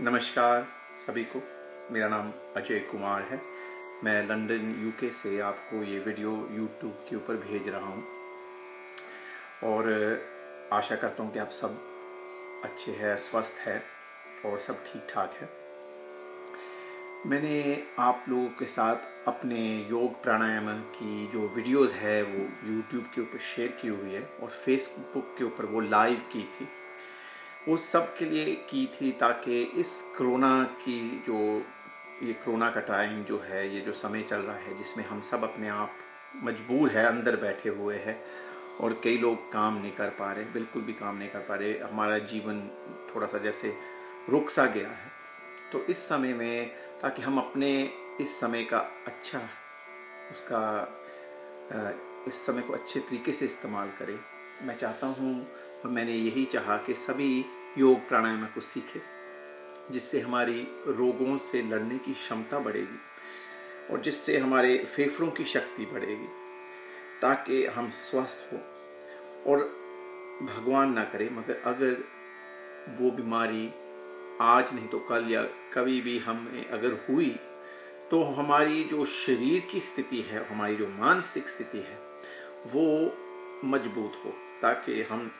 नमस्कार सभी को। मेरा नाम अजय कुमार है। मैं लंदन यूके से आपको ये वीडियो यूट्यूब के ऊपर भेज रहा हूँ और आशा करता हूँ कि आप सब अच्छे हैं, स्वस्थ हैं और सब ठीक ठाक है। मैंने आप लोगों के साथ अपने योग प्राणायाम की जो वीडियोस है वो यूट्यूब के ऊपर शेयर की हुई है और फेसबुक के ऊपर वो लाइव की थी। वो सब के लिए की थी ताकि इस कोरोना की जो ये कोरोना का टाइम जो है, ये जो समय चल रहा है जिसमें हम सब अपने आप मजबूर है, अंदर बैठे हुए हैं और कई लोग काम नहीं कर पा रहे, बिल्कुल भी काम नहीं कर पा रहे। हमारा जीवन थोड़ा सा जैसे रुक सा गया है। तो इस समय में ताकि हम अपने इस समय का अच्छा इस समय को अच्छे तरीके से इस्तेमाल करें, मैं चाहता हूँ और मैंने यही चाहा कि सभी योग प्राणायाम को सीखें, जिससे हमारी रोगों से लड़ने की क्षमता बढ़ेगी और जिससे हमारे फेफड़ों की शक्ति बढ़ेगी, ताकि हम स्वस्थ हो। और भगवान ना करे मगर अगर वो बीमारी आज नहीं तो कल या कभी भी हमें अगर हुई, तो हमारी जो शरीर की स्थिति है, हमारी जो मानसिक स्थिति है, वो मजबूत हो ताकि हम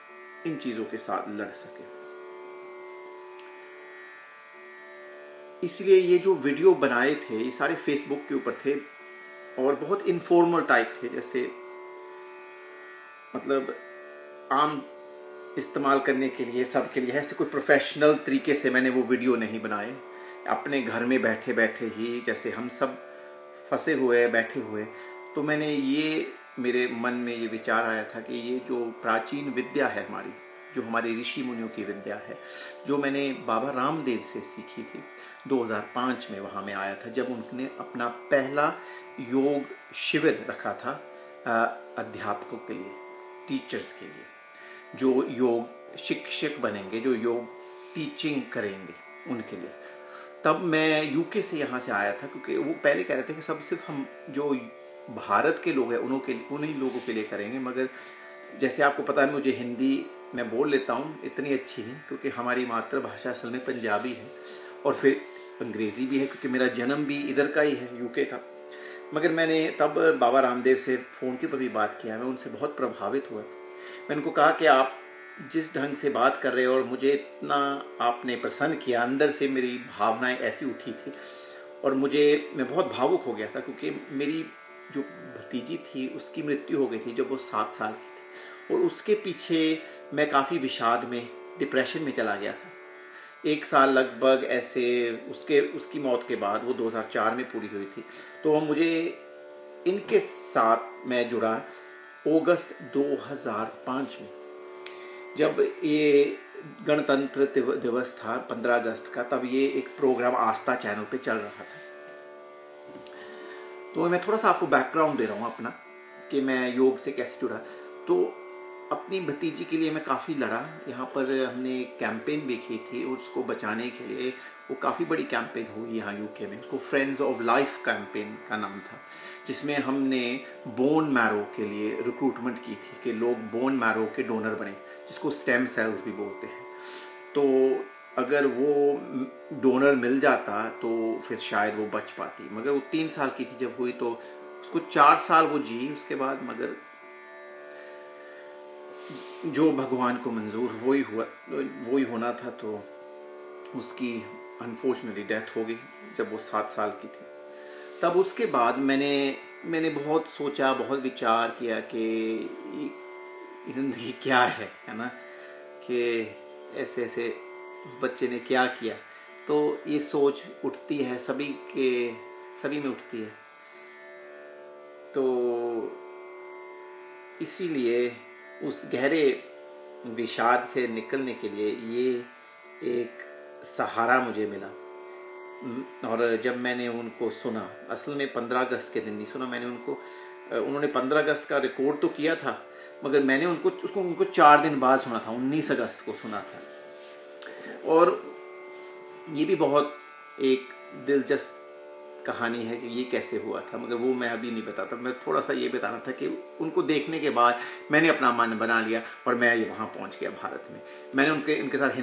इन चीज़ों के साथ लड़ सकें। इसलिए ये जो वीडियो बनाए थे ये सारे फेसबुक के ऊपर थे और बहुत इनफॉर्मल टाइप थे, जैसे मतलब आम इस्तेमाल करने के लिए, सब के लिए। ऐसे कोई प्रोफेशनल तरीके से मैंने वो वीडियो नहीं बनाए। अपने घर में बैठे बैठे ही, जैसे हम सब फंसे हुए बैठे हुए, तो मैंने ये मेरे मन में ये विचार आया था कि ये जो प्राचीन विद्या है हमारी, जो हमारे ऋषि मुनियों की विद्या है, जो मैंने बाबा रामदेव से सीखी थी 2005 में, वहाँ में आया था जब उन्होंने अपना पहला योग शिविर रखा था अध्यापकों के लिए, टीचर्स के लिए, जो योग शिक्षक बनेंगे, जो योग टीचिंग करेंगे, उनके लिए। तब मैं यूके से यहाँ से आया था, क्योंकि वो पहले कह रहे थे कि सब सिर्फ हम जो भारत के लोग हैं उन्हीं लोगों के लिए करेंगे। मगर जैसे आपको पता है, मुझे हिंदी मैं बोल लेता हूँ, इतनी अच्छी नहीं, क्योंकि हमारी मातृभाषा असल में पंजाबी है और फिर अंग्रेज़ी भी है, क्योंकि मेरा जन्म भी इधर का ही है, यूके का। मगर मैंने तब बाबा रामदेव से फ़ोन के ऊपर भी बात किया, मैं उनसे बहुत प्रभावित हुआ। मैंने उनको कहा कि आप जिस ढंग से बात कर रहे हो और मुझे इतना आपने प्रसन्न किया, अंदर से मेरी भावनाएं ऐसी उठी थी और मैं बहुत भावुक हो गया था, क्योंकि मेरी जो भतीजी थी उसकी मृत्यु हो गई थी जब वो 7 साल की थी और उसके पीछे मैं काफ़ी विषाद में, डिप्रेशन में चला गया था। 1 साल लगभग ऐसे उसकी मौत के बाद, वो 2004 में पूरी हुई थी, तो मुझे इनके साथ मैं जुड़ा अगस्त 2005 में, जब ये गणतंत्र दिवस था 15 अगस्त का। तब ये एक प्रोग्राम आस्था चैनल पे चल रहा था। तो मैं थोड़ा सा आपको बैकग्राउंड दे रहा हूँ अपना, कि मैं योग से कैसे जुड़ा। तो अपनी भतीजी के लिए मैं काफ़ी लड़ा। यहाँ पर हमने कैंपेन भी की थी उसको बचाने के लिए। वो काफ़ी बड़ी कैंपेन हुई यहाँ यूके में, उसको फ्रेंड्स ऑफ लाइफ कैंपेन का नाम था, जिसमें हमने बोन मैरो के लिए रिक्रूटमेंट की थी कि लोग बोन मैरो के डोनर बने, जिसको स्टेम सेल्स भी बोलते हैं। तो अगर वो डोनर मिल जाता तो फिर शायद वो बच पाती। मगर वो 3 साल की थी जब हुई, तो उसको 4 साल वो जी उसके बाद। मगर जो भगवान को मंजूर वही होना था, तो उसकी अनफॉर्चुनेटली डेथ हो गई जब वो 7 साल की थी। तब उसके बाद मैंने बहुत सोचा, बहुत विचार किया कि ज़िंदगी क्या है ना, कि ऐसे ऐसे उस बच्चे ने क्या किया। तो ये सोच उठती है, सभी में उठती है। तो इसीलिए उस गहरे विषाद से निकलने के लिए ये एक सहारा मुझे मिला। और जब मैंने उनको सुना, असल में 15 अगस्त के दिन नहीं सुना मैंने उन्होंने 15 अगस्त का रिकॉर्ड तो किया था, मगर मैंने उनको 4 दिन बाद सुना था, 19 अगस्त को सुना था। और ये भी बहुत एक दिलचस्प कहानी है कि ये कैसे हुआ था, मगर वो मैं अभी नहीं बताता। मैं थोड़ा सा ये बताना था कि उनको देखने के बाद मैंने अपना मन बना लिया और मैं ये वहाँ पहुँच गया भारत में। मैंने उनके साथ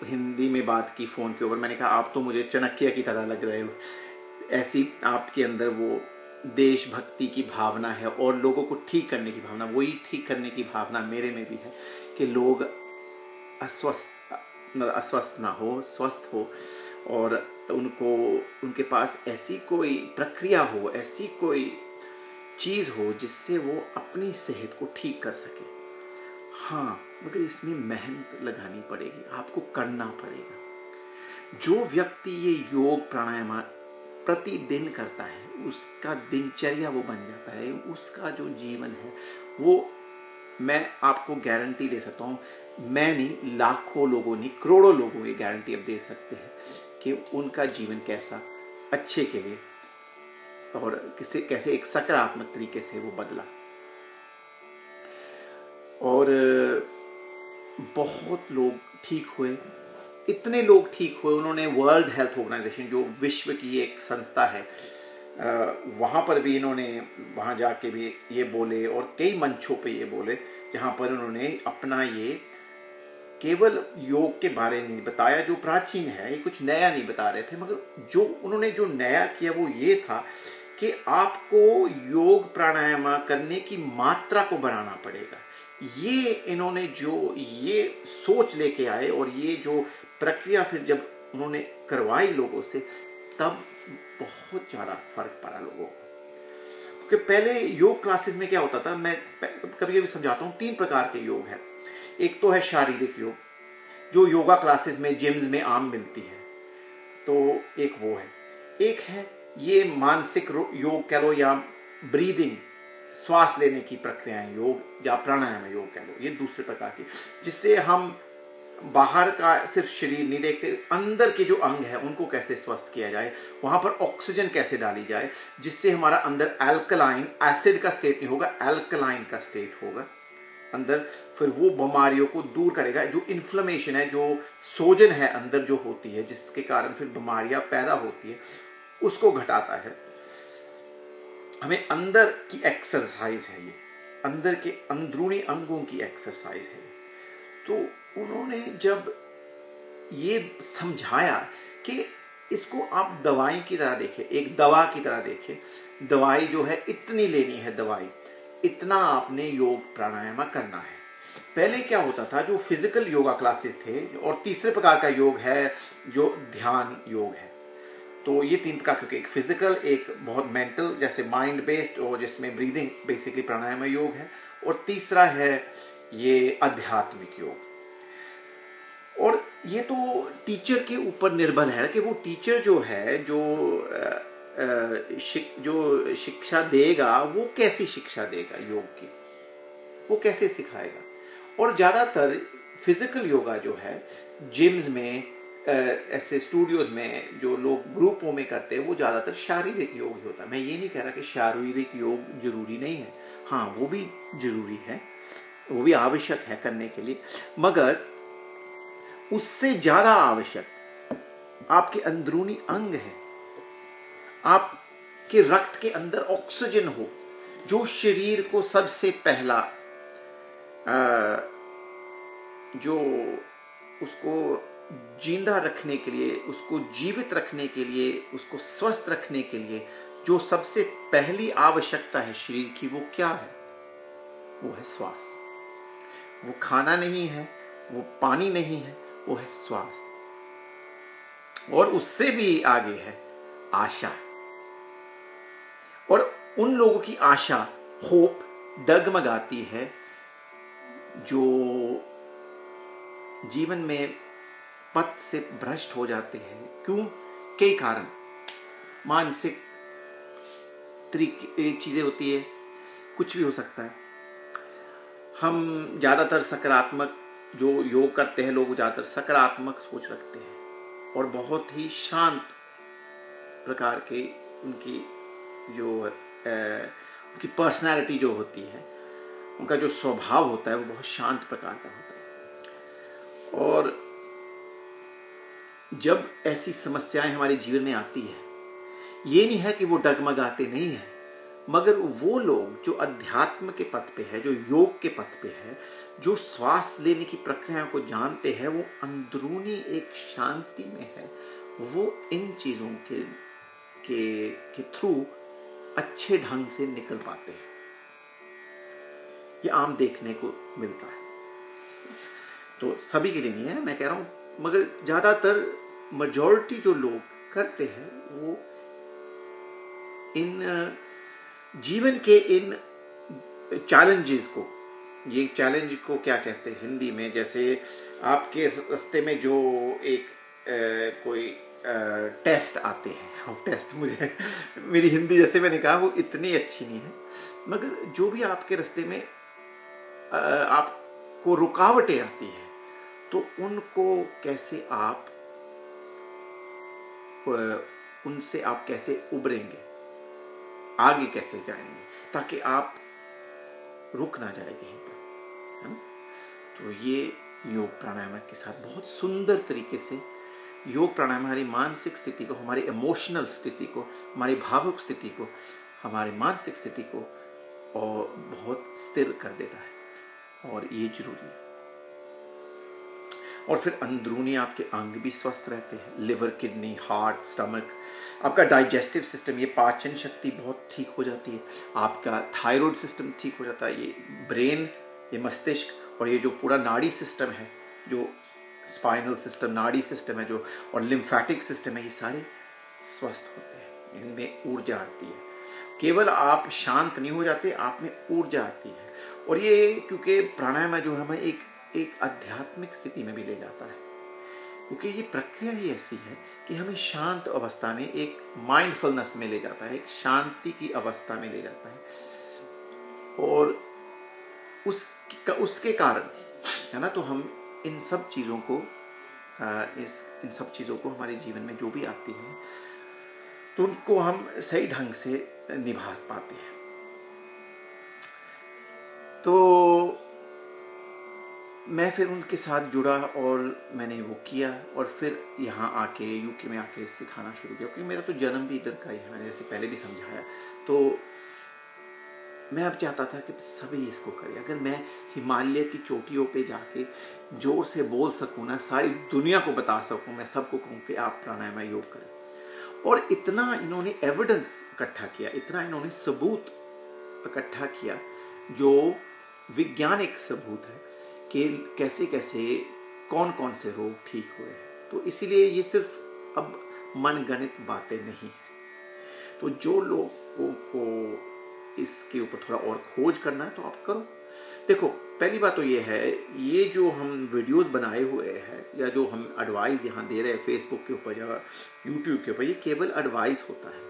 हिंदी में बात की फ़ोन के ऊपर। मैंने कहा आप तो मुझे चाणक्य की तरह लग रहे हो, ऐसी आपके अंदर वो देशभक्ति की भावना है और लोगों को ठीक करने की भावना। वही ठीक करने की भावना मेरे में भी है कि लोग अस्वस्थ ना हो, स्वस्थ हो, और उनके पास ऐसी कोई प्रक्रिया हो, ऐसी कोई चीज़ हो जिससे वो अपनी सेहत को ठीक कर सके। हाँ, मगर इसमें मेहनत लगानी पड़ेगी, आपको करना पड़ेगा। जो व्यक्ति ये योग प्राणायाम प्रतिदिन करता है, उसका दिनचर्या वो बन जाता है, उसका जो जीवन है वो, मैं आपको गारंटी दे सकता हूँ, मैं नहीं, लाखों लोगों नहीं, करोड़ों लोगों ये गारंटी अब दे सकते हैं कि उनका जीवन कैसा अच्छे के लिए और कैसे एक सकारात्मक तरीके से वो बदला। और बहुत लोग ठीक हुए, इतने लोग ठीक हुए, उन्होंने वर्ल्ड हेल्थ ऑर्गेनाइजेशन, जो विश्व की एक संस्था है, वहाँ पर भी इन्होंने, वहाँ जाके भी ये बोले और कई मंचों पे ये बोले जहाँ पर उन्होंने अपना ये केवल योग के बारे में नहीं बताया जो प्राचीन है, ये कुछ नया नहीं बता रहे थे, मगर जो उन्होंने जो नया किया वो ये था कि आपको योग प्राणायाम करने की मात्रा को बढ़ाना पड़ेगा। ये इन्होंने जो ये सोच लेके आए और ये जो प्रक्रिया फिर जब उन्होंने करवाई लोगों से, तब बहुत ज़्यादा फर्क पड़ा लोगों को। क्योंकि पहले योग क्लासेस में क्या होता था, मैं कभी कभी समझाता हूँ, 3 प्रकार के योग है। एक तो है शारीरिक योग, जो योगा क्लासेस में, जिम्स में आम मिलती है, तो एक वो है। एक है ये मानसिक योग कह लो, या ब्रीदिंग, श्वास लेने की प्रक्रियाएं योग, या प्राणायाम योग कह लो, ये दूसरे प्रकार की, जिससे हम बाहर का सिर्फ शरीर नहीं देखते, अंदर के जो अंग है उनको कैसे स्वस्थ किया जाए, वहां पर ऑक्सीजन कैसे डाली जाए, जिससे हमारा अंदर एल्कलाइन, एसिड का स्टेट नहीं होगा, एल्कलाइन का स्टेट होगा अंदर। फिर वो बीमारियों को दूर करेगा, जो इन्फ्लेमेशन है, जो सोजन है अंदर जो होती है, जिसके कारण फिर बीमारियां पैदा होती है, उसको घटाता है। हमें अंदर की एक्सरसाइज है ये, अंदर के अंदरूनी अंगों की एक्सरसाइज है। तो उन्होंने जब ये समझाया कि इसको आप दवाई की तरह देखें, एक दवा की तरह देखें, दवाई जो है इतनी लेनी है, दवाई इतना आपने योग प्राणायाम करना है। पहले क्या होता था, जो फिजिकल योगा क्लासेस थे, और तीसरे प्रकार का योग है जो ध्यान योग है। तो ये 3 प्रकार, क्योंकि एक फिजिकल, एक बहुत मेंटल जैसे माइंड बेस्ड, और जिसमें ब्रीदिंग बेसिकली प्राणायाम योग है, और तीसरा है ये आध्यात्मिक योग। और ये तो टीचर के ऊपर निर्भर है कि वो टीचर जो है, जो शिक्षा देगा, वो कैसी शिक्षा देगा योग की, वो कैसे सिखाएगा। और ज़्यादातर फिजिकल योगा जो है, जिम्स में, ऐसे स्टूडियोज में जो लोग ग्रुपों में करते हैं, वो ज़्यादातर शारीरिक योग ही होता है। मैं ये नहीं कह रहा कि शारीरिक योग जरूरी नहीं है, हाँ वो भी जरूरी है, वो भी आवश्यक है करने के लिए, मगर उससे ज़्यादा आवश्यक आपके अंदरूनी अंग है, आपके रक्त के अंदर ऑक्सीजन हो, जो शरीर को सबसे पहला जो उसको जिंदा रखने के लिए, उसको जीवित रखने के लिए, उसको स्वस्थ रखने के लिए जो सबसे पहली आवश्यकता है शरीर की, वो क्या है? वो है श्वास। वो खाना नहीं है, वो पानी नहीं है, वो है श्वास। और उससे भी आगे है आशा। और उन लोगों की आशा, होप डगमगाती है जो जीवन में पथ से भ्रष्ट हो जाते हैं। क्यों? कई कारण, मानसिक तरीके चीजें होती है, कुछ भी हो सकता है। हम ज़्यादातर सकारात्मक, जो योग करते हैं लोग ज़्यादातर सकारात्मक सोच रखते हैं और बहुत ही शांत प्रकार के उनकी जो उनकी पर्सनालिटी जो होती है, उनका जो स्वभाव होता है वो बहुत शांत प्रकार का होता है। और जब ऐसी समस्याएं हमारे जीवन में आती है, ये नहीं है कि वो डगमगाते नहीं है, मगर वो लोग जो अध्यात्म के पथ पे है, जो योग के पथ पे है, जो श्वास लेने की प्रक्रिया को जानते हैं, वो अंदरूनी एक शांति में है, वो इन चीजों के थ्रू अच्छे ढंग से निकल पाते हैं। ये आम देखने को मिलता है, तो सभी के लिए नहीं है मैं कह रहा हूं, मगर ज्यादातर मेजॉरिटी जो लोग करते हैं वो इन जीवन के इन चैलेंजेस को, ये चैलेंज को क्या कहते हैं हिंदी में, जैसे आपके रास्ते में जो एक कोई टेस्ट आते हैं, टेस्ट मुझे मेरी हिंदी जैसे मैंने कहा वो इतनी अच्छी नहीं है, मगर जो भी आपके रास्ते में आपको रुकावटें आती है, तो उनको कैसे आप उनसे आप कैसे उबरेंगे, आगे कैसे जाएंगे, ताकि आप रुक ना जाए कहीं पर, है ना। तो ये योग प्राणायाम के साथ बहुत सुंदर तरीके से योग प्राणायाम हमारी मानसिक स्थिति को, हमारी इमोशनल स्थिति को, हमारी भावुक स्थिति को, हमारी मानसिक स्थिति को और बहुत स्थिर कर देता है, और ये जरूरी है। और फिर अंदरूनी आपके अंग भी स्वस्थ रहते हैं, लिवर, किडनी, हार्ट, स्टमक, आपका डाइजेस्टिव सिस्टम, ये पाचन शक्ति बहुत ठीक हो जाती है, आपका थायराइड सिस्टम ठीक हो जाता है, ये ब्रेन, ये मस्तिष्क और ये जो पूरा नाड़ी सिस्टम है, जो स्पाइनल सिस्टम, नाड़ी सिस्टम है जो, और लिम्फेटिक सिस्टम है, ये सारे स्वस्थ होते हैं, इनमें ऊर्जा आती है। केवल आप शांत नहीं हो जाते, आप में ऊर्जा आती है। और ये क्योंकि प्राणायाम जो हमें एक आध्यात्मिक स्थिति में भी ले जाता है, क्योंकि ये प्रक्रिया ही ऐसी है कि हमें शांत अवस्था में, एक माइंडफुलनेस में ले जाता है, एक शांति की अवस्था में ले जाता है, और उसके कारण, है ना, तो हम इन सब चीज़ों को इन सब चीज़ों को हमारे जीवन में जो भी आती हैं, तो उनको हम सही ढंग से निभा पाते हैं। तो मैं फिर उनके साथ जुड़ा और मैंने वो किया, और फिर यहाँ आके यूके में आके सिखाना शुरू किया, क्योंकि मेरा तो जन्म भी इधर का ही है, मैंने जैसे पहले भी समझाया। तो मैं अब चाहता था कि सभी इसको करें। अगर मैं हिमालय की चोटियों पे जाके जोर से बोल सकूँ ना, सारी दुनिया को बता सकूँ, मैं सबको कहूँ कि आप प्राणायाम योग करें। और इतना इन्होंने एविडेंस इकट्ठा किया, इतना इन्होंने सबूत इकट्ठा किया, जो वैज्ञानिक सबूत है कि कैसे कैसे कौन कौन से रोग ठीक हुए हैं। तो इसीलिए ये सिर्फ अब मनगणित बातें नहीं है। तो जो लोगों को इसके ऊपर थोड़ा और खोज करना है तो आप करो। देखो, पहली बात तो ये है, ये जो हम वीडियोस बनाए हुए हैं या जो हम एडवाइस यहाँ दे रहे हैं फेसबुक के ऊपर या यूट्यूब के ऊपर, ये केवल एडवाइस होता है।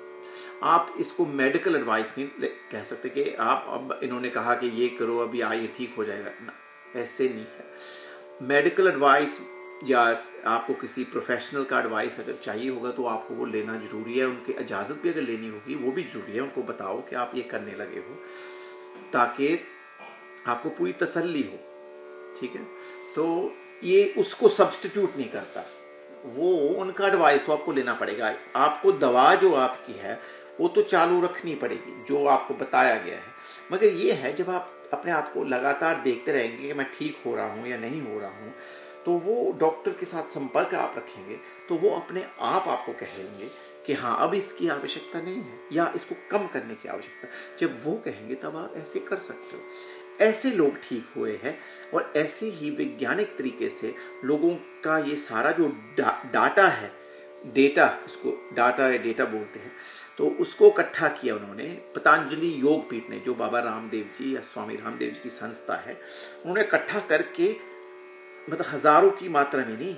आप इसको मेडिकल एडवाइस नहीं कह सकते कि आप अब इन्होंने कहा कि ये करो अभी ये ठीक हो जाएगा ना, ऐसे नहीं है। मेडिकल एडवाइस या आपको किसी प्रोफेशनल का एडवाइस अगर चाहिए होगा तो आपको वो लेना जरूरी है, उनकी इजाज़त भी अगर लेनी होगी वो भी जरूरी है। उनको बताओ कि आप ये करने लगे हो, ताकि आपको पूरी तसल्ली हो, ठीक है। तो ये उसको सब्स्टिट्यूट नहीं करता, वो उनका एडवाइस तो आपको लेना पड़ेगा। आपको दवा जो आपकी है वो तो चालू रखनी पड़ेगी जो आपको बताया गया है, मगर ये है जब आप अपने आप को लगातार देखते रहेंगे कि मैं ठीक हो रहा हूँ या नहीं हो रहा हूँ, तो वो डॉक्टर के साथ संपर्क आप रखेंगे तो वो अपने आप आपको कहेंगे कि हाँ अब इसकी आवश्यकता नहीं है या इसको कम करने की आवश्यकता। जब वो कहेंगे तब आप ऐसे कर सकते हो। ऐसे लोग ठीक हुए हैं, और ऐसे ही वैज्ञानिक तरीके से लोगों का ये सारा जो डाटा है, डेटा, उसको डाटा या डेटा बोलते हैं, तो उसको इकट्ठा किया उन्होंने। पतंजलि योग पीठ ने, जो बाबा रामदेव जी या स्वामी रामदेव जी की संस्था है, उन्होंने इकट्ठा करके, मतलब हजारों की मात्रा में नहीं,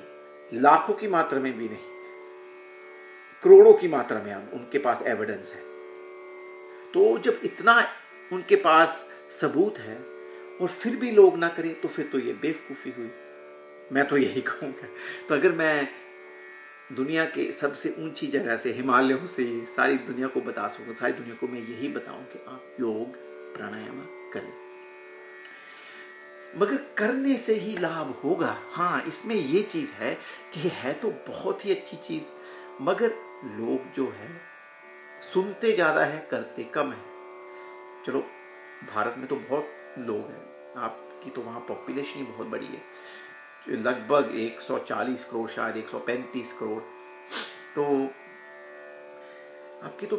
लाखों की मात्रा में भी नहीं, करोड़ों की मात्रा में अब उनके पास एविडेंस है। तो जब इतना उनके पास सबूत है और फिर भी लोग ना करें, तो फिर तो ये बेवकूफ़ी हुई, मैं तो यही कहूँगा। तो अगर मैं दुनिया के सबसे ऊंची जगह से, हिमालयों से सारी दुनिया को बता सकूँ, सारी दुनिया को मैं यही बताऊं कि आप योग प्राणायाम करें, मगर करने से ही लाभ होगा। हाँ, इसमें ये चीज़ है कि है तो बहुत ही अच्छी चीज़, मगर लोग जो है सुनते ज़्यादा है, करते कम है। चलो भारत में तो बहुत लोग हैं, आपकी तो वहाँ पॉपुलेशन ही बहुत बड़ी है, लगभग 140 करोड़, शायद 135 करोड़, तो आपकी तो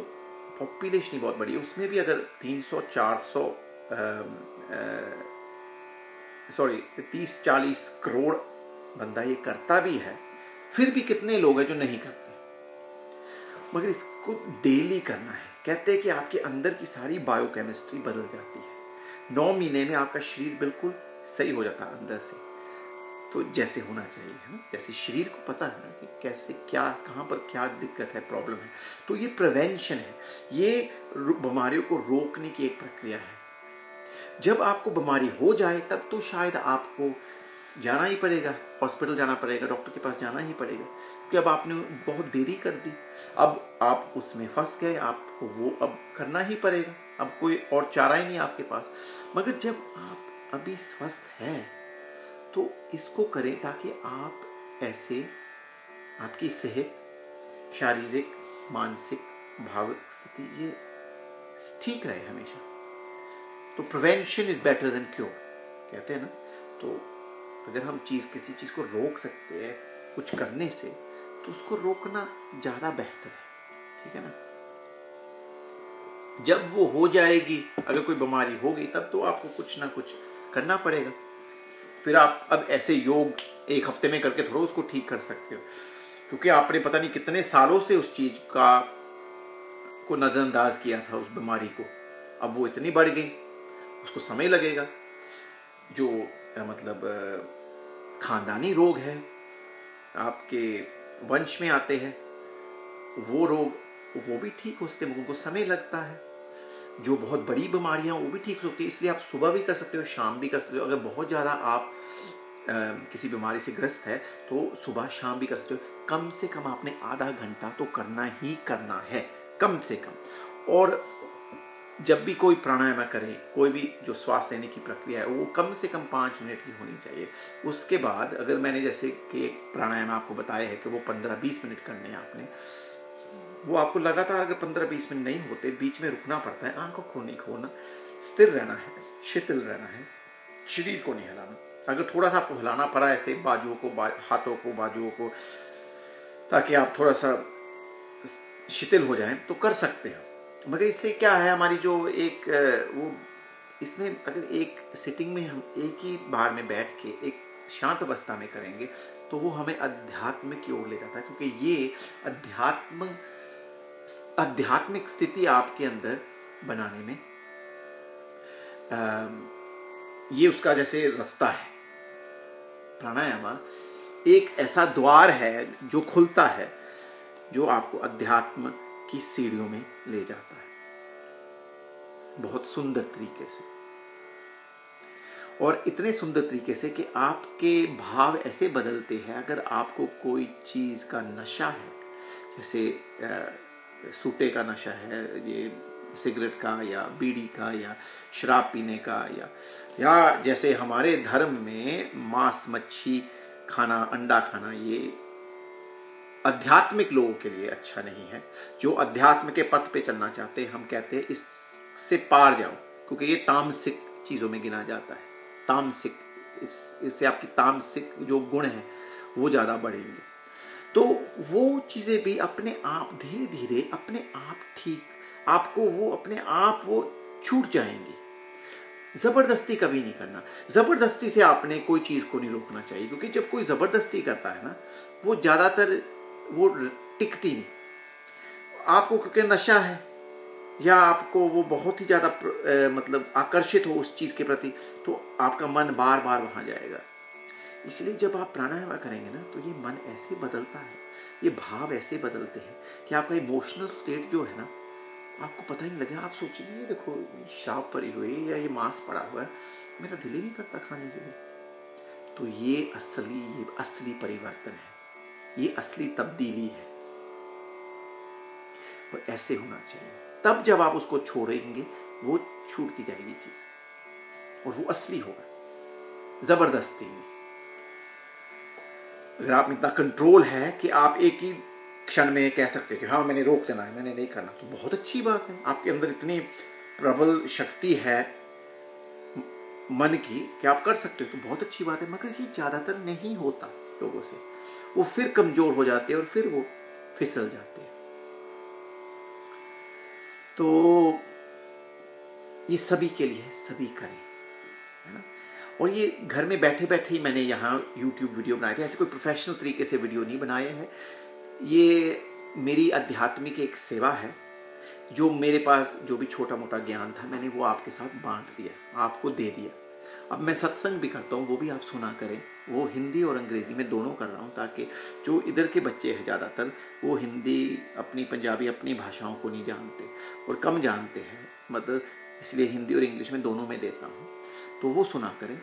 पॉपुलेशन ही बहुत बड़ी है। उसमें भी अगर 300-400 30-40 करोड़ बंदा ये करता भी है, फिर भी कितने लोग हैं जो नहीं करते। मगर इसको डेली करना है। कहते हैं कि आपके अंदर की सारी बायोकेमिस्ट्री बदल जाती है। 9 महीने में आपका शरीर बिल्कुल सही हो जाता है अंदर से, तो जैसे होना चाहिए, है ना। जैसे शरीर को पता है ना कि कैसे क्या, कहाँ पर क्या दिक्कत है, प्रॉब्लम है, तो ये प्रिवेंशन है, ये बीमारियों को रोकने की एक प्रक्रिया है। जब आपको बीमारी हो जाए तब तो शायद आपको जाना ही पड़ेगा, हॉस्पिटल जाना पड़ेगा, डॉक्टर के पास जाना ही पड़ेगा, क्योंकि अब आपने बहुत देरी कर दी, अब आप उसमें फंस गए, आपको वो अब करना ही पड़ेगा, अब कोई और चारा ही नहीं आपके पास। मगर जब आप अभी स्वस्थ हैं तो इसको करें ताकि आप ऐसे, आपकी सेहत, शारीरिक, मानसिक, भाविक स्थिति ये ठीक रहे हमेशा। तो prevention is better than cure कहते हैं ना। तो अगर हम किसी चीज़ को रोक सकते हैं कुछ करने से, तो उसको रोकना ज़्यादा बेहतर है, ठीक है ना। जब वो हो जाएगी, अगर कोई बीमारी हो गई, तब तो आपको कुछ ना कुछ करना पड़ेगा। फिर आप अब ऐसे योग एक हफ्ते में करके थोड़ा उसको ठीक कर सकते हो, क्योंकि आपने पता नहीं कितने सालों से उस चीज़ को नज़रअंदाज किया था, उस बीमारी को। अब वो इतनी बढ़ गई, उसको समय लगेगा। जो मतलब खानदानी रोग है, आपके वंश में आते हैं वो रोग, वो भी ठीक हो सकते हैं, उनको समय लगता है। जो बहुत बड़ी बीमारियां वो भी ठीक हो सकती है, इसलिए आप सुबह भी कर सकते हो, शाम भी कर सकते हो। अगर बहुत ज़्यादा आप किसी बीमारी से ग्रस्त है तो सुबह शाम भी कर सकते हो। कम से कम आपने आधा घंटा तो करना ही करना है, कम से कम। और जब भी कोई प्राणायाम करें, कोई भी जो श्वास लेने की प्रक्रिया है, वो कम से कम 5 मिनट की होनी चाहिए। उसके बाद अगर मैंने जैसे कि प्राणायाम आपको बताया है कि वो 15-20 मिनट करने हैं आपने, वो आपको लगातार अगर 15-20 मिनट नहीं होते, बीच में रुकना पड़ता है। आंखों को नहीं खोलना, स्थिर रहना है, शिथिल रहना है, शरीर को नहीं हिलाना। अगर थोड़ा सा आपको हिलाना पड़ा ऐसे बाजुओं को, हाथों को, बाजुओं को, ताकि आप थोड़ा सा शिथिल हो जाएं, तो कर सकते हो। मगर इससे क्या है, हमारी जो एक वो, इसमें अगर एक सिटिंग में हम एक ही बार में बैठ के एक शांत अवस्था में करेंगे, तो वो हमें अध्यात्म की ओर ले जाता है, क्योंकि ये आध्यात्मिक स्थिति आपके अंदर बनाने में ये उसका जैसे रास्ता है। प्राणायाम एक ऐसा द्वार है जो खुलता है, जो आपको अध्यात्म की सीढ़ियों में ले जाता है, बहुत सुंदर तरीके से। और इतने सुंदर तरीके से कि आपके भाव ऐसे बदलते हैं। अगर आपको कोई चीज़ का नशा है, जैसे सूटे का नशा है, ये सिगरेट का या बीड़ी का या शराब पीने का, या जैसे हमारे धर्म में मांस मच्छी खाना, अंडा खाना, ये आध्यात्मिक लोगों के लिए अच्छा नहीं है। जो अध्यात्म के पथ पे चलना चाहते हैं, हम कहते हैं इससे पार जाओ, क्योंकि ये तामसिक चीज़ों में गिना जाता है। तामसिक, इससे आपकी तामसिक जो गुण है वो ज़्यादा बढ़ेंगे। तो वो चीज़ें भी अपने आप धीरे धीरे अपने आप ठीक, आपको वो अपने आप वो छूट जाएंगी। ज़बरदस्ती कभी नहीं करना। ज़बरदस्ती से आपने कोई चीज़ को नहीं रोकना चाहिए, क्योंकि जब कोई ज़बरदस्ती करता है ना, वो ज़्यादातर वो टिकती नहीं। आपको क्योंकि नशा है या आपको वो बहुत ही ज़्यादा मतलब आकर्षित हो उस चीज़ के प्रति, तो आपका मन बार बार वहाँ जाएगा। इसलिए जब आप प्राणायाम करेंगे ना, तो ये मन ऐसे बदलता है, ये भाव ऐसे बदलते हैं कि आपका इमोशनल स्टेट जो है ना, आपको पता ही नहीं लगेगा। आप सोचेंगे ये देखो, ये शराब पड़ी हुई है या ये मांस पड़ा हुआ है, मेरा दिल ही नहीं करता खाने के लिए। तो ये असली परिवर्तन है, ये असली तब्दीली है, और ऐसे होना चाहिए। तब जब आप उसको छोड़ेंगे, वो छूटती जाएगी चीज, और वो असली होगा, जबरदस्ती नहीं। अगर आप इतना कंट्रोल है कि आप एक ही क्षण में कह सकते हैं कि हाँ मैंने रोक देना है, मैंने नहीं करना, तो बहुत अच्छी बात है। आपके अंदर इतनी प्रबल शक्ति है मन की कि आप कर सकते हो, तो बहुत अच्छी बात है। मगर ये ज़्यादातर नहीं होता लोगों से, वो फिर कमज़ोर हो जाते हैं और फिर वो फिसल जाते हैं। तो ये सभी के लिए, सभी करें, है ना। और ये घर में बैठे बैठे ही मैंने यहाँ YouTube वीडियो बनाए थे, ऐसे कोई प्रोफेशनल तरीके से वीडियो नहीं बनाए हैं। ये मेरी आध्यात्मिक एक सेवा है, जो मेरे पास जो भी छोटा मोटा ज्ञान था मैंने वो आपके साथ बांट दिया, आपको दे दिया। अब मैं सत्संग भी करता हूँ, वो भी आप सुना करें, वो हिंदी और अंग्रेज़ी में दोनों कर रहा हूँ, ताकि जो इधर के बच्चे हैं ज़्यादातर वो हिंदी, अपनी पंजाबी, अपनी भाषाओं को नहीं जानते और कम जानते हैं, मतलब इसलिए हिंदी और इंग्लिश में दोनों में देता हूँ, तो वो सुना करें।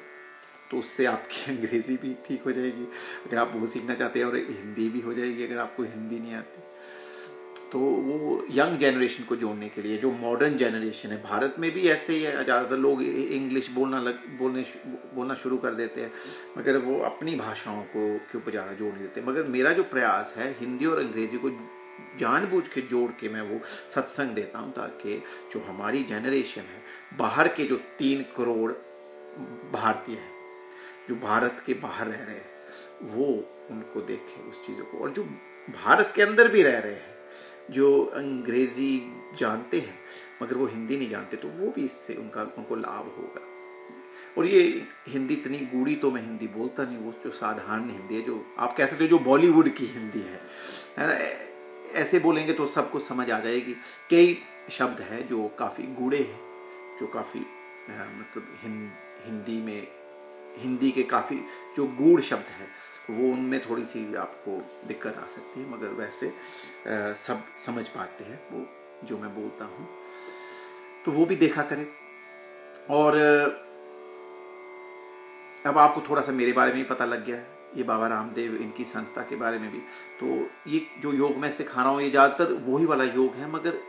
तो उससे आपकी अंग्रेज़ी भी ठीक हो जाएगी अगर आप वो सीखना चाहते हैं, और हिंदी भी हो जाएगी अगर आपको हिंदी नहीं आती। तो वो यंग जनरेशन को जोड़ने के लिए, जो मॉडर्न जनरेशन है, भारत में भी ऐसे ही है, ज़्यादातर लोग इंग्लिश बोलना शुरू कर देते हैं, मगर वो अपनी भाषाओं के ऊपर ज़्यादा जोड़ नहीं देते। मगर मेरा जो प्रयास है हिंदी और अंग्रेज़ी को जानबूझ के जोड़ के मैं वो सत्संग देता हूँ, ताकि जो हमारी जनरेशन है, बाहर के जो 3 करोड़ भारतीय हैं जो भारत के बाहर रह रहे हैं, वो उनको देखें उस चीज़ों को, और जो भारत के अंदर भी रह रहे हैं, जो अंग्रेज़ी जानते हैं मगर वो हिंदी नहीं जानते, तो वो भी इससे उनको लाभ होगा। और ये हिंदी इतनी गूढ़ी तो मैं हिंदी बोलता नहीं, वो जो साधारण हिंदी है, जो आप कह सकते हो जो बॉलीवुड की हिंदी है, ऐसे बोलेंगे तो सबको समझ आ जाएगी। कई शब्द हैं जो काफ़ी गूढ़े हैं, जो काफ़ी मतलब हिंदी के काफ़ी जो गूढ़ शब्द है, वो उनमें थोड़ी सी आपको दिक्कत आ सकती है, मगर वैसे सब समझ पाते हैं वो जो मैं बोलता हूँ, तो वो भी देखा करें। और अब आपको थोड़ा सा मेरे बारे में ही पता लग गया है, ये बाबा रामदेव, इनकी संस्था के बारे में भी। तो ये जो योग मैं सिखा रहा हूँ ये ज़्यादातर वही वाला योग है, मगर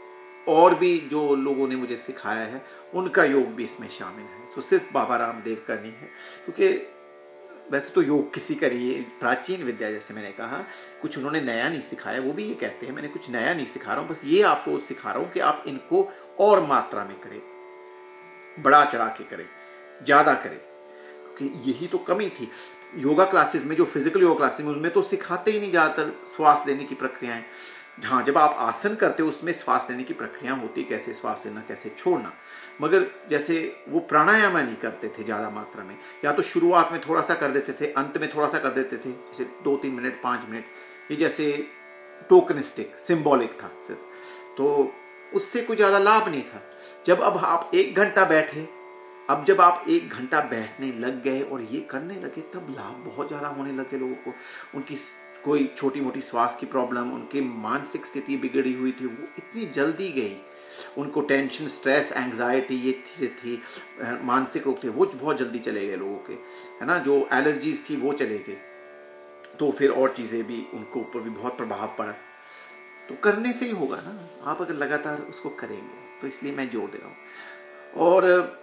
और भी जो लोगों ने मुझे सिखाया है उनका योग भी इसमें शामिल है। तो सिर्फ बाबा रामदेव का नहीं है, क्योंकि वैसे तो योग किसी का नहीं है, प्राचीन विद्या, जैसे मैंने कहा, कुछ उन्होंने नया नहीं सिखाया, वो भी ये कहते हैं मैंने कुछ नया नहीं सिखा रहा हूँ, बस ये आपको सिखा रहा हूँ कि आप इनको और मात्रा में करें, बढ़ा चढ़ा के करें, ज़्यादा करें, क्योंकि यही तो कमी थी योगा क्लासेस में। जो फिजिकल योगा क्लासेस में उनमें तो सिखाते ही नहीं ज़्यादातर श्वास लेने की प्रक्रियाएं। हाँ, जब आप आसन करते हो उसमें श्वास लेने की प्रक्रिया होती, कैसे श्वास लेना, कैसे छोड़ना, मगर जैसे वो प्राणायाम नहीं करते थे ज़्यादा मात्रा में, या तो शुरुआत में थोड़ा सा कर देते थे, अंत में थोड़ा सा कर देते थे, जैसे 2-3 मिनट 5 मिनट, ये जैसे टोकनिस्टिक सिंबॉलिक था सिर्फ, तो उससे कोई ज़्यादा लाभ नहीं था। जब अब आप 1 घंटा बैठे, अब जब आप 1 घंटा बैठने लग गए और ये करने लगे, तब लाभ बहुत ज़्यादा होने लगे लोगों को। उनकी कोई छोटी मोटी श्वास की प्रॉब्लम, उनकी मानसिक स्थिति बिगड़ी हुई थी, वो इतनी जल्दी गई। उनको टेंशन, स्ट्रेस, एंग्जाइटी, ये थी मानसिक रोग थे, वो बहुत जल्दी चले गए लोगों के, है ना। जो एलर्जीज थी वो चले गए, तो फिर और चीज़ें भी उनको ऊपर भी बहुत प्रभाव पड़ा। तो करने से ही होगा ना, आप अगर लगातार उसको करेंगे, तो इसलिए मैं जोर दे रहा हूँ। और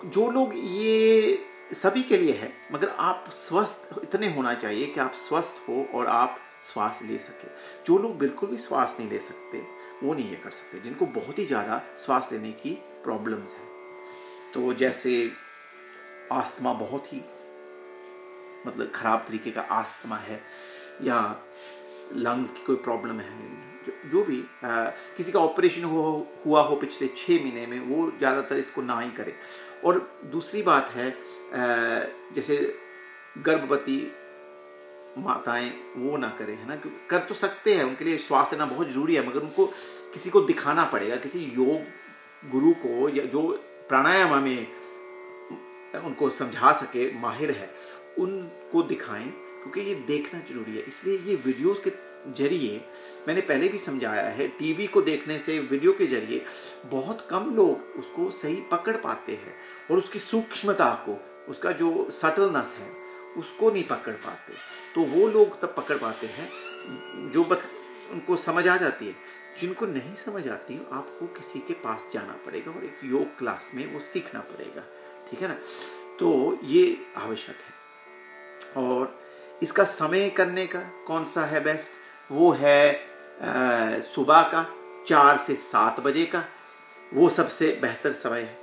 जो लोग, ये सभी के लिए है, मगर आप स्वस्थ इतने होना चाहिए कि आप स्वस्थ हो और आप श्वास ले सके। जो लोग बिल्कुल भी श्वास नहीं ले सकते वो नहीं ये कर सकते, जिनको बहुत ही ज़्यादा श्वास लेने की प्रॉब्लम्स है। तो जैसे आस्थमा, बहुत ही मतलब ख़राब तरीके का आस्थमा है, या लंग्स की कोई प्रॉब्लम है, जो भी किसी का ऑपरेशन हुआ हो पिछले 6 महीने में, वो ज़्यादातर इसको ना ही करे। और दूसरी बात है, जैसे गर्भवती माताएं, वो ना करें, है ना। कर तो सकते हैं, उनके लिए श्वास लेना बहुत ज़रूरी है, मगर उनको किसी को दिखाना पड़ेगा, किसी योग गुरु को, या जो प्राणायाम में उनको समझा सके, माहिर है, उनको दिखाएं, क्योंकि ये देखना जरूरी है। इसलिए ये वीडियोस के जरिए, मैंने पहले भी समझाया है, टीवी को देखने से, वीडियो के जरिए बहुत कम लोग उसको सही पकड़ पाते हैं, और उसकी सूक्ष्मता को, उसका जो सटलनेस है, उसको नहीं पकड़ पाते। तो वो लोग तब पकड़ पाते हैं जो बस उनको समझ आ जाती है। जिनको नहीं समझ आती, आपको किसी के पास जाना पड़ेगा और एक योग क्लास में वो सीखना पड़ेगा, ठीक है ना। तो ये आवश्यक है। और इसका समय करने का कौन सा है बेस्ट, वो है सुबह का 4 से 7 बजे का, वो सबसे बेहतर समय है।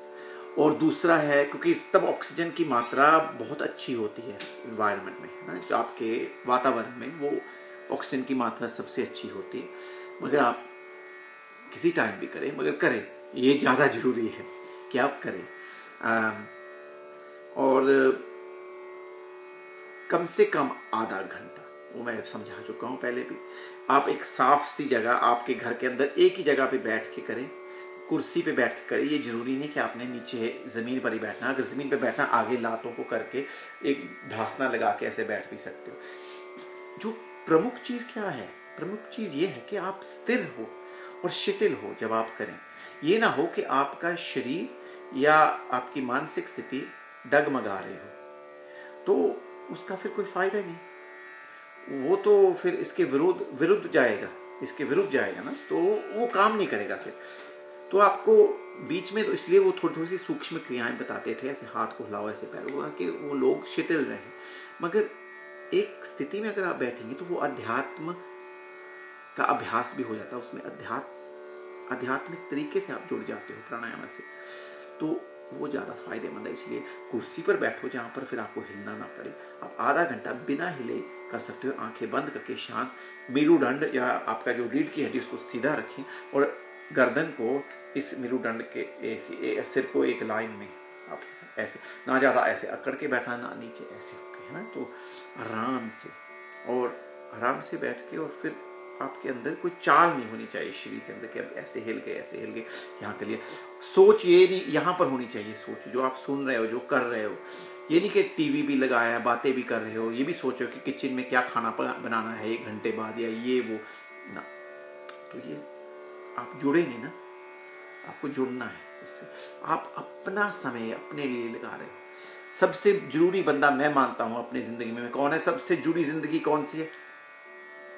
और दूसरा है क्योंकि तब ऑक्सीजन की मात्रा बहुत अच्छी होती है इन्वायरमेंट में, है ना, जो आपके वातावरण में वो ऑक्सीजन की मात्रा सबसे अच्छी होती है। मगर आप किसी टाइम भी करें, मगर करें, ये ज़्यादा ज़रूरी है कि आप करें। और कम से कम आधा घंटा, वो मैं समझा चुका हूँ पहले भी। आप एक साफ सी जगह आपके घर के अंदर एक ही जगह पे बैठ के करें, कुर्सी पे बैठ के करें। ये जरूरी नहीं कि आपने नीचे ज़मीन पर ही बैठना। अगर ज़मीन पे बैठना, आगे लातों को करके एक ढासना लगा के ऐसे बैठ भी सकते हो। जो प्रमुख चीज़ क्या है? प्रमुख चीज़ ये है कि आप स्थिर हो और शिथिल हो जब आप करें। ये ना हो कि आपका शरीर या आपकी मानसिक स्थिति डगमगा रही हो, तो उसका फिर कोई फायदा नहीं। वो तो फिर इसके विरुद्ध जाएगा ना, तो वो काम नहीं करेगा फिर। तो आपको बीच में, तो इसलिए वो थोड़ी सी सूक्ष्म क्रियाएं बताते थे, ऐसे हाथ को हिलाओ, ऐसे पैर को, कि वो लोग शिथिल रहे। मगर एक स्थिति में अगर आप बैठेंगे तो वो अध्यात्म का अभ्यास भी हो जाता है, उसमें आध्यात्मिक तरीके से आप जुड़ जाते हो प्राणायाम से, तो वो ज़्यादा फायदेमंद है। इसलिए कुर्सी पर बैठो जहाँ पर फिर आपको हिलना ना पड़े। आप आधा घंटा बिना हिले कर सकते हो, आंखें बंद करके शांत। मेरुदंड या आपका जो रीढ़ की हड्डी उसको सीधा रखें और गर्दन को इस मेरुदंड के सिर को एक लाइन में आपके साथ ऐसे, ना ज़्यादा ऐसे अकड़ के बैठा, ना नीचे ऐसे होके, है ना। तो आराम से बैठ के, और फिर आपके अंदर कोई चाल नहीं होनी चाहिए शरीर के अंदर कि अब ऐसे हिल गए यहाँ के लिए। सोच ये नहीं यहाँ पर होनी चाहिए, सोच जो आप सुन रहे हो, जो कर रहे हो। ये नहीं कि टीवी भी लगाया, बातें भी कर रहे हो, ये भी सोचो कि किचन में क्या खाना बनाना है 1 घंटे बाद, या ये वो ना। तो ये आप जुड़े नहीं ना, आपको जुड़ना है इससे। आप अपना समय अपने लिए लगा रहे हो। सबसे जरूरी बंदा मैं मानता हूं अपनी जिंदगी में कौन है? सबसे जुड़ी जिंदगी कौन सी है?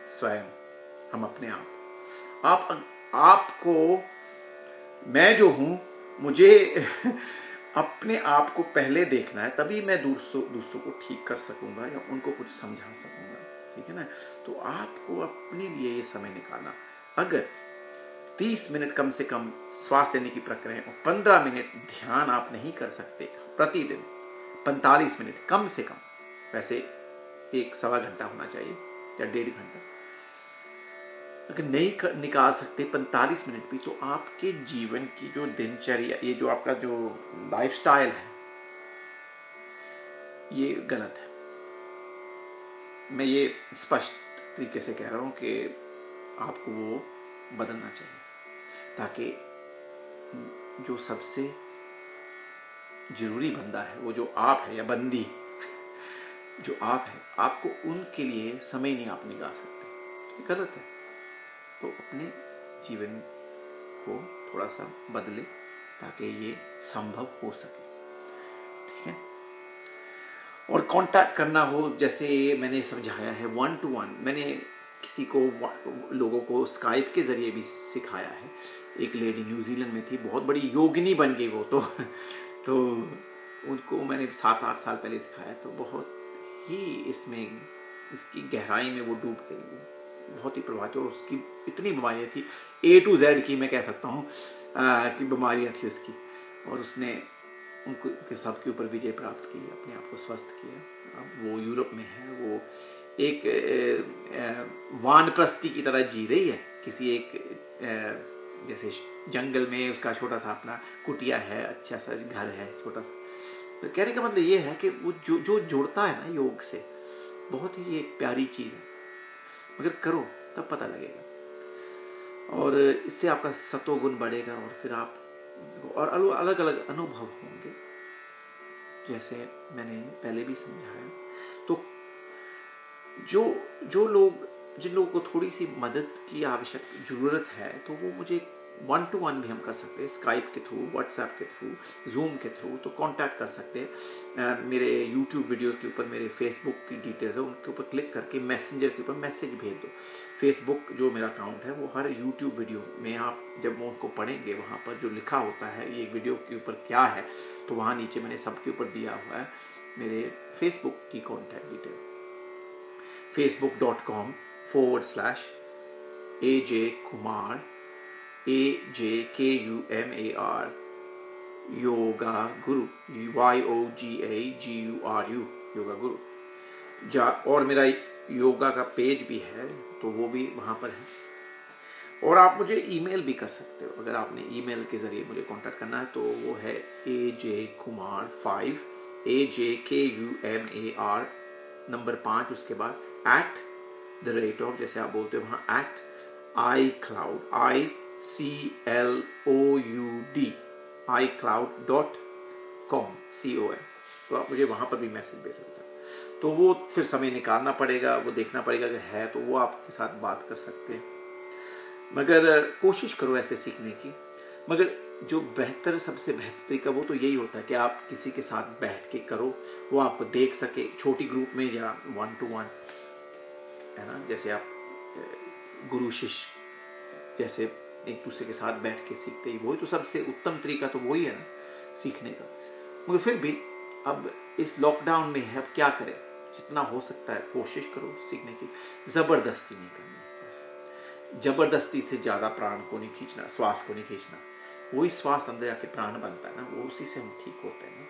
स्वयं, हम अपने आप। आपको, मैं जो हूं, मुझे अपने आप को पहले देखना है, तभी मैं दूसरों को ठीक कर सकूंगा या उनको कुछ समझा सकूंगा, ठीक है ना। तो आपको अपने लिए ये समय निकालना। अगर 30 मिनट कम से कम श्वास लेने की प्रक्रिया और 15 मिनट ध्यान आप नहीं कर सकते प्रतिदिन, 45 मिनट कम से कम, वैसे 1-1.25 घंटा होना चाहिए या 1.5 घंटा, अगर नहीं निकाल सकते 45 मिनट भी, तो आपके जीवन की जो दिनचर्या, ये जो आपका जो लाइफस्टाइल है, ये गलत है। मैं ये स्पष्ट तरीके से कह रहा हूं कि आपको वो बदलना चाहिए, ताकि जो सबसे जरूरी बंदा है, वो जो आप है या बंदी जो आप है, आपको उनके लिए समय नहीं आप निकाल सकते, गलत है। तो अपने जीवन को थोड़ा सा बदले ताकि ये संभव हो सके, ठीक है। और कांटेक्ट करना हो, जैसे मैंने समझाया है 1 to 1, मैंने किसी को, लोगों को स्काइप के जरिए भी सिखाया है। एक लेडी न्यूजीलैंड में थी, बहुत बड़ी योगिनी बन गई वो तो उनको मैंने 7-8 साल पहले सिखाया, तो बहुत ही इसकी गहराई में वो डूब गई, बहुत ही प्रभावित। और उसकी इतनी बीमारियाँ थी, A to Z की मैं कह सकता हूँ कि बीमारियाँ थी उसकी, और उसने उनको सबके ऊपर विजय प्राप्त की, अपने आप को स्वस्थ किया। अब वो यूरोप में है, वो एक वानप्रस्थी की तरह जी रही है, किसी एक जैसे जंगल में उसका छोटा सा अपना कुटिया है, अच्छा सा घर है छोटा सा। तो कहने का मतलब ये है कि वो जो जुड़ता है ना योग से, बहुत ही एक प्यारी चीज़ है, मगर करो तब पता लगेगा, और इससे आपका सतोगुण बढ़ेगा, और फिर आप और अलग अलग अनुभव होंगे, जैसे मैंने पहले भी समझाया। तो जिन लोगों को थोड़ी सी मदद की आवश्यक जरूरत है, तो वो मुझे 1 to 1 भी हम कर सकते हैं, स्काइप के थ्रू, व्हाट्सएप के थ्रू, जूम के थ्रू, तो कांटेक्ट कर सकते हैं। मेरे यूट्यूब वीडियोस के ऊपर मेरे फेसबुक की डिटेल्स है, उनके ऊपर क्लिक करके मैसेंजर के ऊपर मैसेज भेज दो। फेसबुक जो मेरा अकाउंट है, वो हर यूट्यूब वीडियो में आप जब वो उनको पढ़ेंगे, वहाँ पर जो लिखा होता है ये वीडियो के ऊपर क्या है, तो वहाँ नीचे मैंने सबके ऊपर दिया हुआ है मेरे फेसबुक की contact detail, facebook.com/, AJ Kumar, AJKUMAR, yoga गुरु, YOGAGURU, योगा गुरु। और मेरा योगा का पेज भी है, तो वो भी वहाँ पर है। और आप मुझे ईमेल भी कर सकते हो, अगर आपने ईमेल के ज़रिए मुझे कांटेक्ट करना है तो वो है AJKumar5, AJKUMAR नंबर 5 उसके बाद @ जैसे आप बोलते हो वहाँ @iCloud, iCloud.com, तो आप मुझे वहाँ पर भी मैसेज भेज सकते हो। तो वो फिर समय निकालना पड़ेगा, वो देखना पड़ेगा अगर है तो वो आपके साथ बात कर सकते हैं। मगर कोशिश करो ऐसे सीखने की। मगर जो सबसे बेहतर तरीका वो तो यही होता है कि आप किसी के साथ बैठ के करो, वो आपको देख सके, छोटी ग्रुप में या 1 to 1, है ना। जैसे आप गुरु शिष्य जैसे एक दूसरे के साथ बैठ के सीखते ही, वही तो सबसे उत्तम तरीका तो वही है ना सीखने का। मगर फिर भी अब इस लॉकडाउन में है, अब क्या करें, जितना हो सकता है कोशिश करो सीखने की, ज़बरदस्ती नहीं करनी। जबरदस्ती से ज्यादा प्राण को नहीं खींचना, श्वास को नहीं खींचना। वही श्वास अंदर जाके प्राण बनता है ना, वो उसी से हम ठीक होते हैं ना,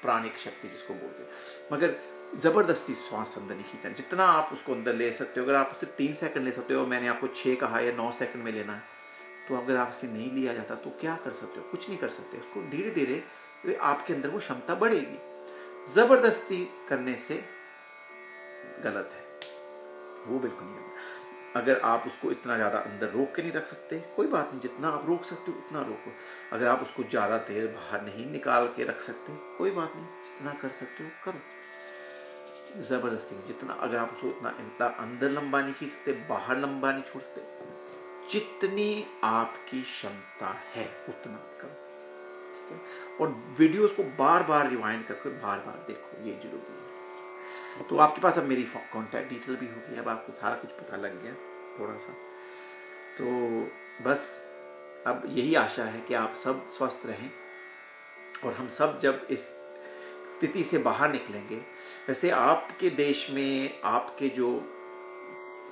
प्राणिक शक्ति जिसको बोलते हैं। मगर जबरदस्ती श्वास अंदर नहीं खींचना। जितना आप उसको अंदर ले सकते हो, अगर आप सिर्फ 3 सेकंड ले सकते हो, मैंने आपको 6 कहा या 9 सेकंड में लेना है, तो अगर आपसे नहीं लिया जाता तो क्या कर सकते हो? कुछ नहीं कर सकते। उसको धीरे धीरे आपके अंदर वो क्षमता बढ़ेगी। जबरदस्ती करने से गलत है, वो बिल्कुल नहीं है। अगर आप उसको इतना ज़्यादा अंदर रोक के नहीं रख सकते, कोई बात नहीं, जितना आप रोक सकते हो उतना रोको। अगर आप उसको ज़्यादा देर बाहर नहीं निकाल के रख सकते, कोई बात नहीं, जितना कर सकते हो करो, ज़बरदस्ती नहीं। जितना अगर आप उसको इतना अंदर लंबा नहीं खींच सकते, बाहर लंबा नहीं छोड़ सकते, जितनी आपकी क्षमता है उतना करो, ठीक है। और वीडियोस को बार बार रिवाइंड करके बार बार देखो, ये जरूरी है। तो आपके पास अब मेरी कॉन्टैक्ट डिटेल भी होगी, अब आपको सारा कुछ पता लग गया थोड़ा सा। तो बस अब यही आशा है कि आप सब स्वस्थ रहें और हम सब जब इस स्थिति से बाहर निकलेंगे। वैसे आपके देश में आपके जो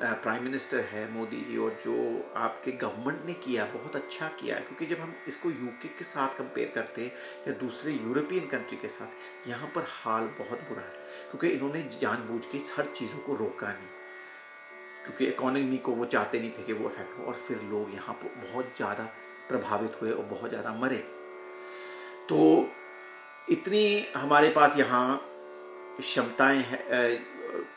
प्राइम मिनिस्टर है मोदी जी, और जो आपके गवर्नमेंट ने किया, बहुत अच्छा किया है। क्योंकि जब हम इसको यूके के साथ कंपेयर करते हैं या दूसरे यूरोपियन कंट्री के साथ, यहाँ पर हाल बहुत बुरा है। क्योंकि इन्होंने जानबूझ के हर चीज़ों को रोका नहीं, क्योंकि इकोनॉमी को वो चाहते नहीं थे कि वो अफेक्ट हो, और फिर लोग यहाँ पर बहुत ज़्यादा प्रभावित हुए और बहुत ज़्यादा मरे। तो इतनी हमारे पास यहाँ क्षमताएँ हैं,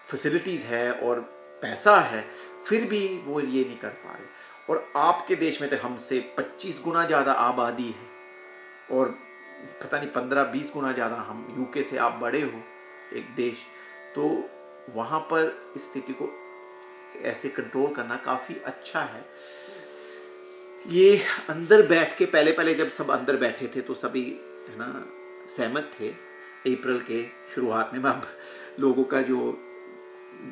फैसिलिटीज़ है और पैसा है, फिर भी वो ये नहीं कर पा रहे। और आपके देश में तो हमसे 25 गुना ज़्यादा आबादी है, और पता नहीं 15-20 गुना ज़्यादा हम यूके से आप बड़े हो एक देश, तो वहाँ पर स्थिति को ऐसे कंट्रोल करना काफ़ी अच्छा है। ये अंदर बैठ के पहले जब सब अंदर बैठे थे तो सभी, है ना, सहमत थे अप्रैल के शुरुआत में। अब लोगों का जो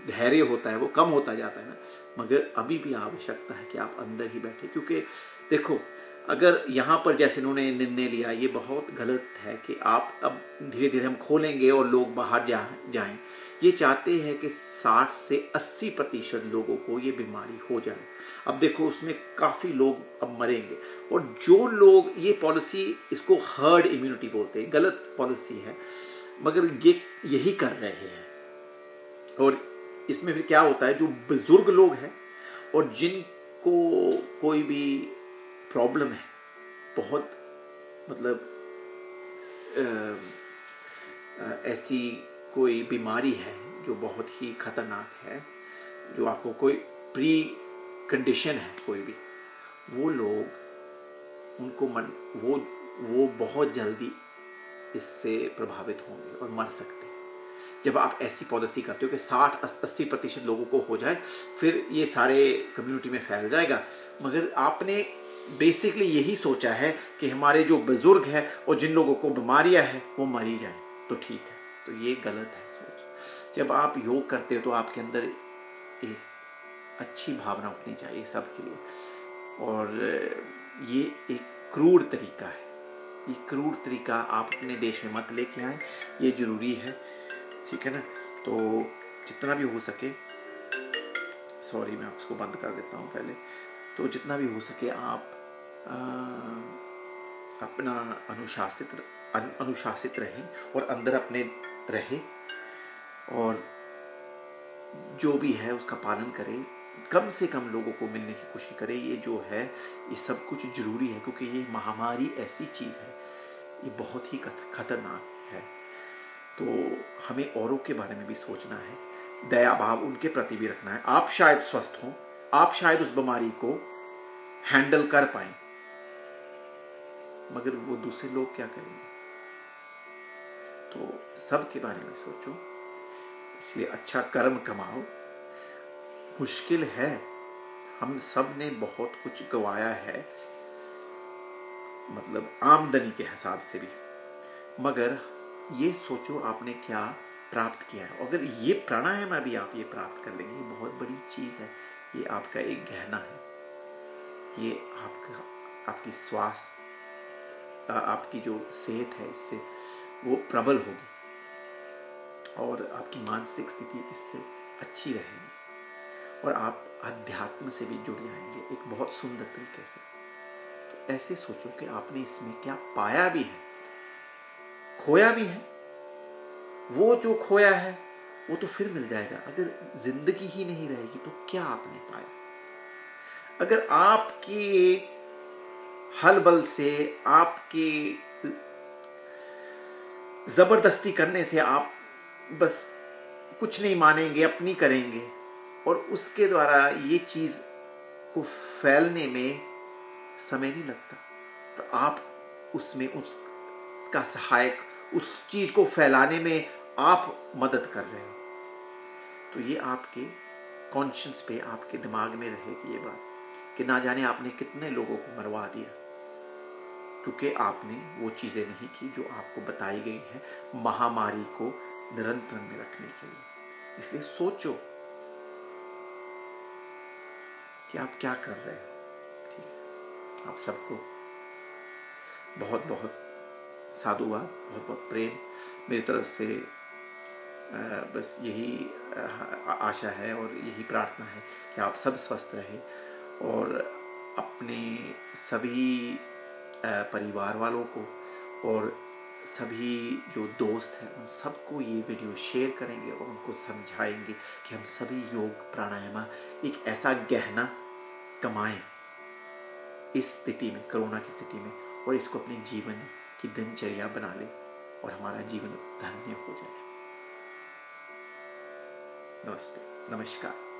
धैर्य होता है वो कम होता जाता है ना। मगर अभी भी आवश्यकता है कि आप अंदर ही बैठे, क्योंकि देखो, अगर यहाँ पर जैसे इन्होंने निर्णय लिया, ये बहुत गलत है कि आप अब धीरे धीरे हम खोलेंगे और लोग बाहर जाएं। ये चाहते हैं कि 60 से 80% लोगों को ये बीमारी हो जाए। अब देखो, उसमें काफ़ी लोग अब मरेंगे, और जो लोग, ये पॉलिसी, इसको हर्ड इम्यूनिटी बोलते हैं, गलत पॉलिसी है, मगर ये यही कर रहे हैं। और इसमें फिर क्या होता है, जो बुजुर्ग लोग हैं और जिनको कोई भी प्रॉब्लम है, बहुत मतलब ऐसी कोई बीमारी है जो बहुत ही खतरनाक है, जो आपको कोई प्री कंडीशन है कोई भी, वो लोग उनको वो बहुत जल्दी इससे प्रभावित होंगे और मर सकते हैं। जब आप ऐसी पॉलिसी करते हो कि 60-80% लोगों को हो जाए, फिर ये सारे कम्युनिटी में फैल जाएगा। मगर आपने बेसिकली यही सोचा है कि हमारे जो बुजुर्ग हैं और जिन लोगों को बीमारियां हैं वो मरी जाएं, तो ठीक है। तो ये गलत है सोच। जब आप योग करते हो तो आपके अंदर एक अच्छी भावना उठनी चाहिए सबके लिए, और ये एक क्रूर तरीका है। ये क्रूर तरीका आप अपने देश में मत लेके आए, ये जरूरी है, ठीक है ना। तो जितना भी हो सके सॉरी, मैं उसको बंद कर देता हूँ पहले। तो जितना भी हो सके आप अपना अनुशासित रहें और अंदर अपने रहे, और जो भी है उसका पालन करें। कम से कम लोगों को मिलने की कोशिश करें। ये जो है ये सब कुछ जरूरी है, क्योंकि ये महामारी ऐसी चीज़ है, ये बहुत ही खतरनाक है। तो हमें औरों के बारे में भी सोचना है, दया भाव उनके प्रति भी रखना है। आप शायद स्वस्थ हों, आप शायद उस बीमारी को हैंडल कर पाएं, मगर वो दूसरे लोग क्या करेंगे? तो सब के बारे में सोचो। इसलिए अच्छा कर्म कमाओ। मुश्किल है, हम सब ने बहुत कुछ गवाया है, मतलब आमदनी के हिसाब से भी, मगर ये सोचो आपने क्या प्राप्त किया है। अगर ये प्राणायाम अभी आप ये प्राप्त कर लेंगे, ये बहुत बड़ी चीज़ है। ये आपका एक गहना है। ये आपकी स्वास्थ्य, आपकी जो सेहत है, इससे वो प्रबल होगी, और आपकी मानसिक स्थिति इससे अच्छी रहेगी, और आप अध्यात्म से भी जुड़ जाएंगे एक बहुत सुंदर तरीके से। तो ऐसे सोचो कि आपने इसमें क्या पाया भी है, खोया भी है। वो जो खोया है वो तो फिर मिल जाएगा। अगर जिंदगी ही नहीं रहेगी तो क्या आपने पाया? अगर आपकी हल बल से, आपकी जबरदस्ती करने से आप बस कुछ नहीं मानेंगे, अपनी करेंगे, और उसके द्वारा ये चीज को फैलने में समय नहीं लगता, तो आप उसमें उसका सहायक, उस चीज को फैलाने में आप मदद कर रहे हो। तो ये आपके कॉन्शियस पे, आपके दिमाग में रहेगी ये बात कि ना जाने आपने कितने लोगों को मरवा दिया, क्योंकि आपने वो चीजें नहीं की जो आपको बताई गई है महामारी को नियंत्रण में रखने के लिए। इसलिए सोचो कि आप क्या कर रहे हो। ठीक है, आप सबको बहुत बहुत साधुवाद, बहुत बहुत प्रेम मेरी तरफ से। बस यही आशा है और यही प्रार्थना है कि आप सब स्वस्थ रहें, और अपने सभी परिवार वालों को और सभी जो दोस्त हैं उन सबको ये वीडियो शेयर करेंगे और उनको समझाएंगे कि हम सभी योग प्राणायाम एक ऐसा गहना कमाएं इस स्थिति में, कोरोना की स्थिति में, और इसको अपने जीवन की दिनचर्या बना ले और हमारा जीवन धन्य हो जाए। नमस्ते, नमस्कार।